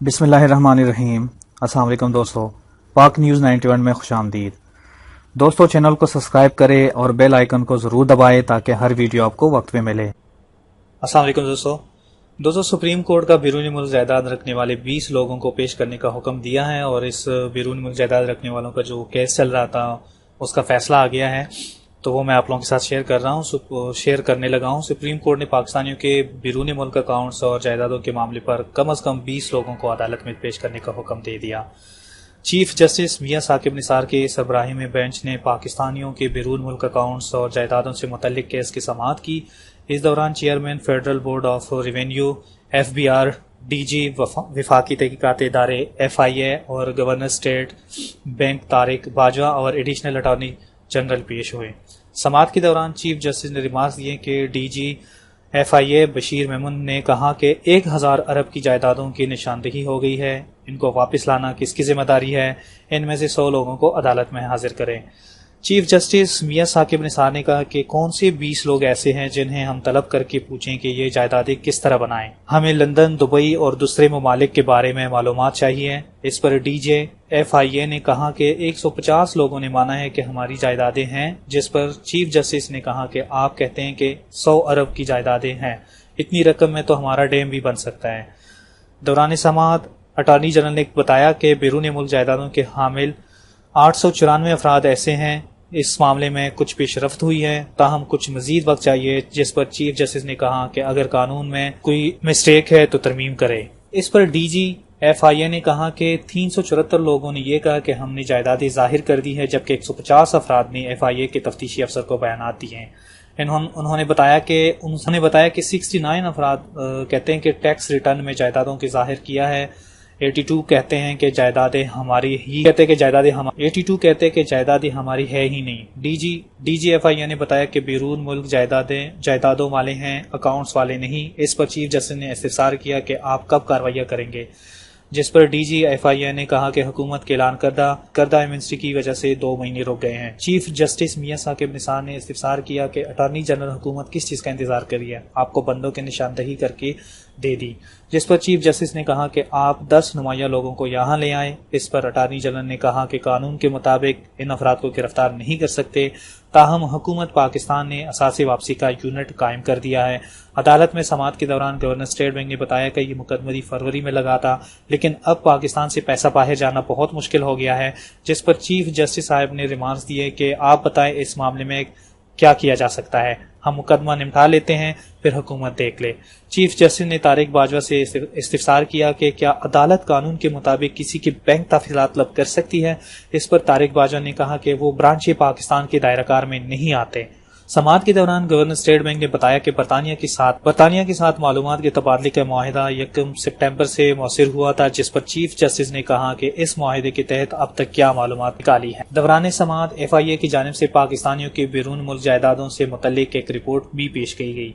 بسم اللہ الرحمن الرحیم۔ السلام علیکم دوستو، پاک نیوز 91 میں خوش آمدید۔ دوستو چینل کو سبسکرائب کرے اور بیل آئیکن کو ضرور دبائے تاکہ ہر ویڈیو آپ کو وقت پہ ملے۔ السلام علیکم دوستو سپریم کورٹ کا بیرونی ملک جائیداد رکھنے والے 20 لوگوں کو پیش کرنے کا حکم دیا ہے، اور اس بیرونی ملک جائیداد رکھنے والوں کا جو کیس چل رہا تھا اس کا فیصلہ آ گیا ہے، تو وہ میں آپ لوگوں کے ساتھ شیئر کرنے لگا ہوں۔ سپریم کورٹ نے پاکستانیوں کے بیرونی ملک اکاؤنٹس اور جائیدادوں کے معاملے پر کم از کم 20 لوگوں کو عدالت میں پیش کرنے کا حکم دے دیا۔ چیف جسٹس میاں ثاقب نثار کے سربراہی میں بینچ نے پاکستانیوں کے بیرون ملک اکاؤنٹس اور جائیدادوں سے متعلق کیس کی سماعت کی۔ اس دوران chairman federal board of revenue FBR، DG وفاقی تحقیقات ادارے FIA اور governor state bank Tariq Bajwa اور ایڈیشنل اٹارنی جنرل پیش ہوئے۔ سماعت کے دوران چیف جسٹس نے ریمارکس دیے کہ DG FIA بشیر میمن نے کہا کہ 1000 ارب کی جائیدادوں کی نشاندہی ہو گئی ہے، ان کو واپس لانا کس کی ذمہ داری ہے؟ ان میں سے 100 لوگوں کو عدالت میں حاضر کریں۔ چیف جسٹس میاں ثاقب نثار نے کہا کہ کون سے 20 لوگ ایسے ہیں جنہیں ہم طلب کر کے پوچھیں کہ یہ جائیدادیں کس طرح بنائیں؟ ہمیں لندن، دبئی اور دوسرے ممالک کے بارے میں معلومات چاہیے۔ اس پر DG FIA نے کہا کہ 150 لوگوں نے مانا ہے کہ ہماری جائیدادیں ہیں، جس پر چیف جسٹس نے کہا کہ آپ کہتے ہیں کہ 100 ارب کی جائیدادیں ہیں، اتنی رقم میں تو ہمارا ڈیم بھی بن سکتا ہے۔ دوران سماعت اٹارنی جنرل نے بتایا کہ بیرون ملک جائیدادوں کے حامل 894 افراد ایسے ہیں۔ اس معاملے میں کچھ پیش رفت ہوئی ہے، تاہم کچھ مزید وقت چاہیے، جس پر چیف جسٹس نے کہا کہ اگر قانون میں کوئی مسٹیک ہے تو ترمیم کرے۔ اس پر DG FIA نے کہا کہ 374 لوگوں نے یہ کہا کہ ہم نے جائیدادیں ظاہر کر دی ہے، جبکہ 150 افراد نے FIA کے تفتیشی افسر کو بیانات دیے ہیں۔ انہوں نے بتایا کہ 69 افراد کہتے ہیں کہ ٹیکس ریٹرن میں جائیدادوں کے ظاہر کیا ہے، 82 کہتے ہیں کہ جائیدادیں ہماری ہماری ہے ہی نہیں۔ DG FIA نے بتایا کہ بیرون ملک جائیدادوں والے ہیں، اکاؤنٹس والے نہیں۔ اس پر چیف جسٹس نے استفسار کیا کہ آپ کب کارروائیاں کریں گے، جس پر DG FIA نے کہا کہ حکومت کے اعلان کردہ ایمنسٹی کی وجہ سے 2 مہینے رک گئے ہیں۔ چیف جسٹس میاں ثاقب نثار نے استفسار کیا کہ اٹارنی جنرل حکومت کس چیز کا انتظار کری ہے، آپ کو بندوں کی نشاندہی کر کے دے دی، جس پر چیف جسٹس نے کہا کہ آپ 10 نمایاں لوگوں کو یہاں لے آئیں۔ اس پر اٹارنی جنرل نے کہا کہ قانون کے مطابق ان افراد کو گرفتار نہیں کر سکتے، تاہم حکومت پاکستان نے اثاثے واپسی کا یونٹ قائم کر دیا ہے۔ عدالت میں سماعت کے دوران گورنر اسٹیٹ بینک نے بتایا کہ یہ مقدمہ فروری میں لگا تھا، لیکن اب پاکستان سے پیسہ باہر جانا بہت مشکل ہو گیا ہے، جس پر چیف جسٹس صاحب نے ریمارکس دیے کہ آپ بتائیں اس معاملے میں کیا کیا جا سکتا ہے، ہم مقدمہ نمٹا لیتے ہیں پھر حکومت دیکھ لے۔ چیف جسٹس نے طارق باجوہ سے استفسار کیا کہ کیا عدالت قانون کے مطابق کسی کے بینک تفصیلات طلب کر سکتی ہے؟ اس پر طارق باجوہ نے کہا کہ وہ برانچ پاکستان کے دائرہ کار میں نہیں آتے۔ سماعت کے دوران گورنر اسٹیٹ بینک نے بتایا کہ برطانیہ کے ساتھ معلومات کے تبادلے کا معاہدہ 1 سپٹمبر سے مؤثر ہوا تھا، جس پر چیف جسٹس نے کہا کہ اس معاہدے کے تحت اب تک کیا معلومات نکالی ہے۔ دوران سماعت FIA کی جانب سے پاکستانیوں کے بیرون ملک جائیدادوں سے متعلق ایک رپورٹ بھی پیش کی گئی۔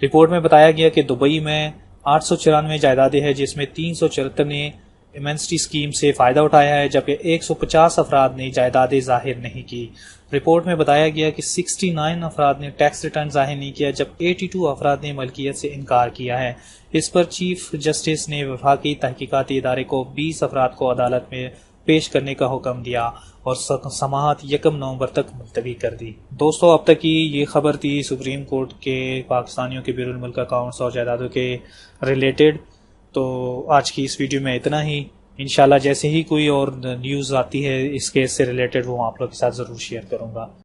رپورٹ میں بتایا گیا کہ دبئی میں 894 جائیدادیں ہیں، جس میں 374 نے ایمنسٹی اسکیم سے فائدہ اٹھایا ہے، جبکہ 150 افراد نے جائیدادیں ظاہر نہیں کی۔ رپورٹ میں بتایا گیا کہ 69 افراد نے ٹیکس ریٹرن ظاہر نہیں کیا، جب 82 افراد نے ملکیت سے انکار کیا ہے۔ اس پر چیف جسٹس نے وفاقی تحقیقاتی ادارے کو 20 افراد کو عدالت میں پیش کرنے کا حکم دیا اور سماعت 1 نومبر تک ملتوی کر دی۔ دوستو اب تک کی یہ خبر تھی سپریم کورٹ کے پاکستانیوں کے بیرون ملک اکاؤنٹس اور جائیدادوں کے ریلیٹڈ۔ تو آج کی اس ویڈیو میں اتنا ہی، انشاءاللہ جیسے ہی کوئی اور نیوز آتی ہے اس کیس سے ریلیٹڈ وہ آپ لوگ کے ساتھ ضرور شیئر کروں گا۔